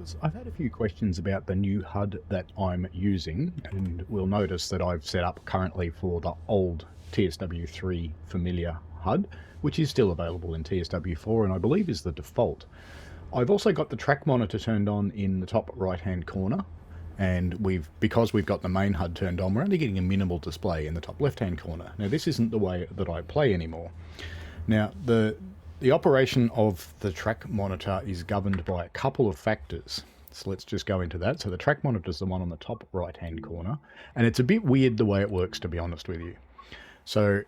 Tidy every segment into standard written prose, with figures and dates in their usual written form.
guys, I've had a few questions about the new HUD that I'm using, and we'll notice that I've set up currently for the old TSW3 familiar HUD, which is still available in TSW4 and I believe is the default. I've also got the track monitor turned on in the top right hand corner, and because we've got the main HUD turned on, we're only getting a minimal display in the top left hand corner. Now this isn't the way that I play anymore. Now the operation of the track monitor is governed by a couple of factors. So let's just go into that. So the track monitor is the one on the top right hand corner, and it's a bit weird the way it works, to be honest with you. So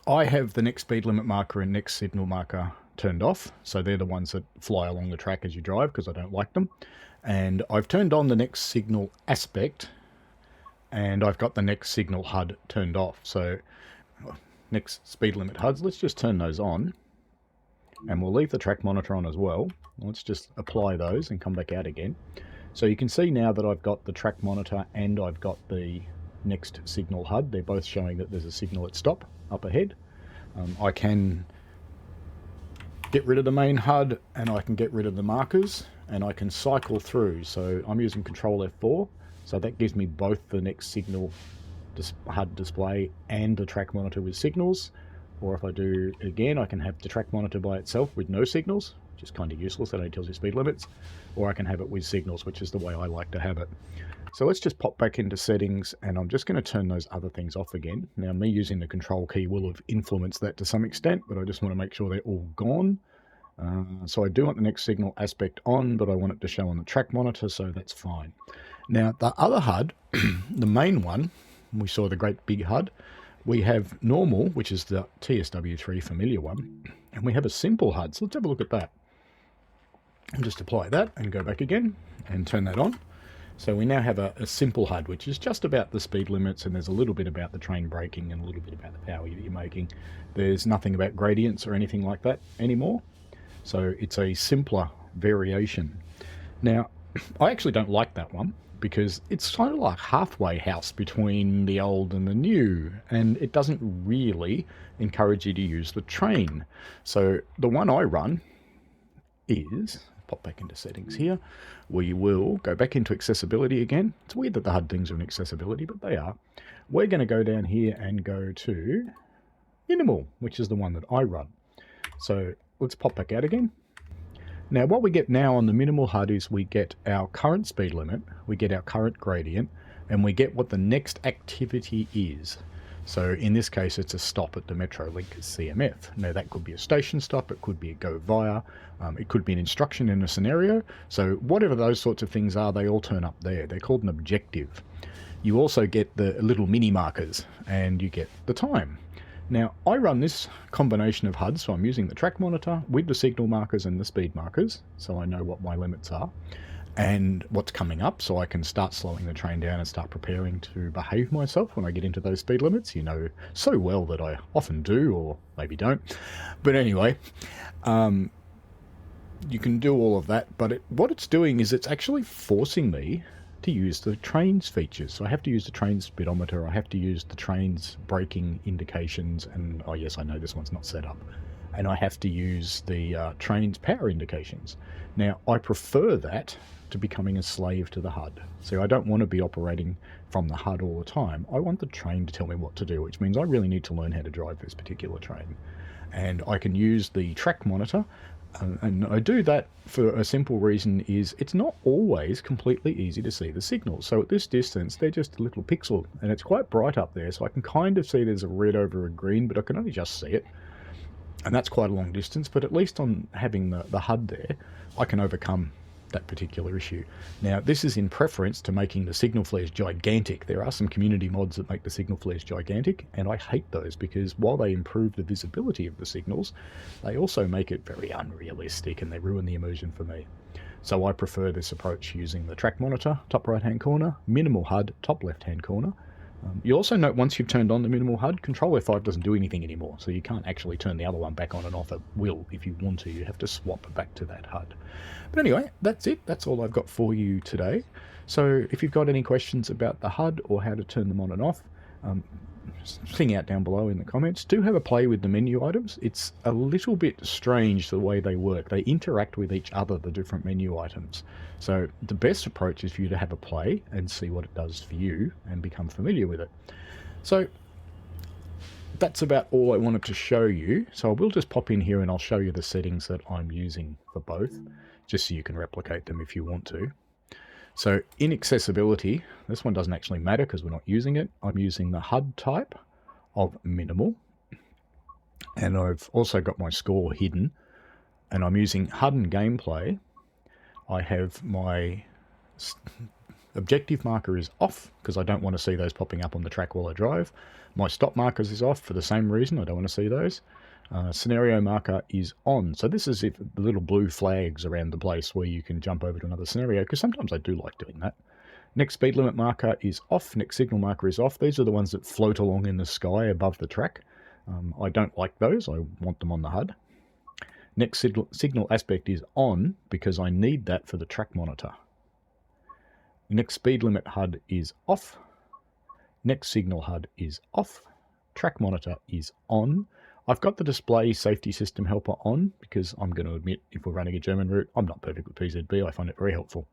I have the next speed limit marker and next signal marker turned off. So they're the ones that fly along the track as you drive because I don't like them. And I've turned on the next signal aspect, and I've got the next signal HUD turned off. So next speed limit HUDs, let's just turn those on. And we'll leave the track monitor on as well. Let's just apply those and come back out again. So you can see now that I've got the track monitor and I've got the next signal HUD. They're both showing that there's a signal at stop up ahead. I can get rid of the main HUD and I can get rid of the markers and I can cycle through. So I'm using Control F4. So that gives me both the next signal HUD display and the track monitor with signals. Or if I do it again, I can have the track monitor by itself with no signals, which is kind of useless. That only tells you speed limits. Or I can have it with signals, which is the way I like to have it. So let's just pop back into settings, and I'm just going to turn those other things off again. Now, me using the control key will have influenced that to some extent, but I just want to make sure they're all gone. So I do want the next signal aspect on, but I want it to show on the track monitor, so that's fine. Now, the other HUD, the main one, we saw the great big HUD. We have normal, which is the TSW3 familiar one, and we have a simple HUD. So let's have a look at that. And just apply that and go back again and turn that on. So we now have a simple HUD, which is just about the speed limits, and there's a little bit about the train braking and a little bit about the power that you're making. There's nothing about gradients or anything like that anymore. So it's a simpler variation. Now, I actually don't like that one, because it's kind of like halfway house between the old and the new, and it doesn't really encourage you to use the train. So the one I run is, pop back into settings here, we will go back into accessibility again. It's weird that the HUD things are in accessibility, but they are. We're going to go down here and go to minimal, which is the one that I run. So let's pop back out again. Now what we get now on the minimal HUD is we get our current speed limit, we get our current gradient, and we get what the next activity is. So in this case it's a stop at the Metrolink CMF. Now that could be a station stop, it could be a go via, it could be an instruction in a scenario. So whatever those sorts of things are, they all turn up there. They're called an objective. You also get the little mini markers and you get the time. Now, I run this combination of HUDs, so I'm using the track monitor with the signal markers and the speed markers, so I know what my limits are and what's coming up, so I can start slowing the train down and start preparing to behave myself when I get into those speed limits. You know so well that I often do, or maybe don't. But anyway, you can do all of that, but what it's doing is it's actually forcing me to use the trains features. So I have to use the train speedometer, I have to use the train's braking indications, and oh yes, I know this one's not set up, and I have to use the train's power indications. Now I prefer that to becoming a slave to the HUD. So I don't want to be operating from the HUD all the time. I want the train to tell me what to do, which means I really need to learn how to drive this particular train. And I can use the track monitor. And I do that for a simple reason, is it's not always completely easy to see the signals. So at this distance, they're just a little pixel, and it's quite bright up there. So I can kind of see there's a red over a green, but I can only just see it. And that's quite a long distance, but at least on having the HUD there, I can overcome that particular issue. Now, this is in preference to making the signal flares gigantic. There are some community mods that make the signal flares gigantic, and I hate those because while they improve the visibility of the signals, they also make it very unrealistic and they ruin the immersion for me. So I prefer this approach using the track monitor, top right hand corner, minimal HUD, top left hand corner. You also note once you've turned on the minimal HUD, Control F5 doesn't do anything anymore, so you can't actually turn the other one back on and off at will if you want to. You have to swap back to that HUD. But anyway, that's it. That's all I've got for you today. So if you've got any questions about the HUD or how to turn them on and off, thing out down below in the comments. Do have a play with the menu items. It's a little bit strange the way they work. They interact with each other, the different menu items. So the best approach is for you to have a play and see what it does for you and become familiar with it. So that's about all I wanted to show you. So I will just pop in here and I'll show you the settings that I'm using for both, just so you can replicate them if you want to. So in accessibility, this one doesn't actually matter because we're not using it. I'm using the HUD type of minimal. And I've also got my score hidden. And I'm using HUD and gameplay. I have my objective marker is off because I don't want to see those popping up on the track while I drive. My stop markers is off for the same reason. I don't want to see those. Scenario marker is on. So this is if the little blue flags around the place where you can jump over to another scenario, because sometimes I do like doing that. Next speed limit marker is off. Next signal marker is off. These are the ones that float along in the sky above the track. I don't like those. I want them on the HUD. Next signal aspect is on because I need that for the track monitor. Next speed limit HUD is off. Next signal HUD is off. Track monitor is on. I've got the display safety system helper on because I'm going to admit if we're running a German route, I'm not perfect with PZB. I find it very helpful.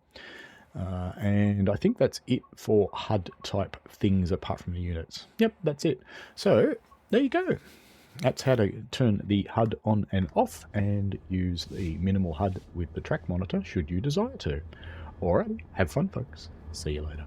And I think that's it for HUD type things apart from the units. Yep, that's it. So there you go. That's how to turn the HUD on and off and use the minimal HUD with the track monitor should you desire to. Alright, have fun folks. See you later.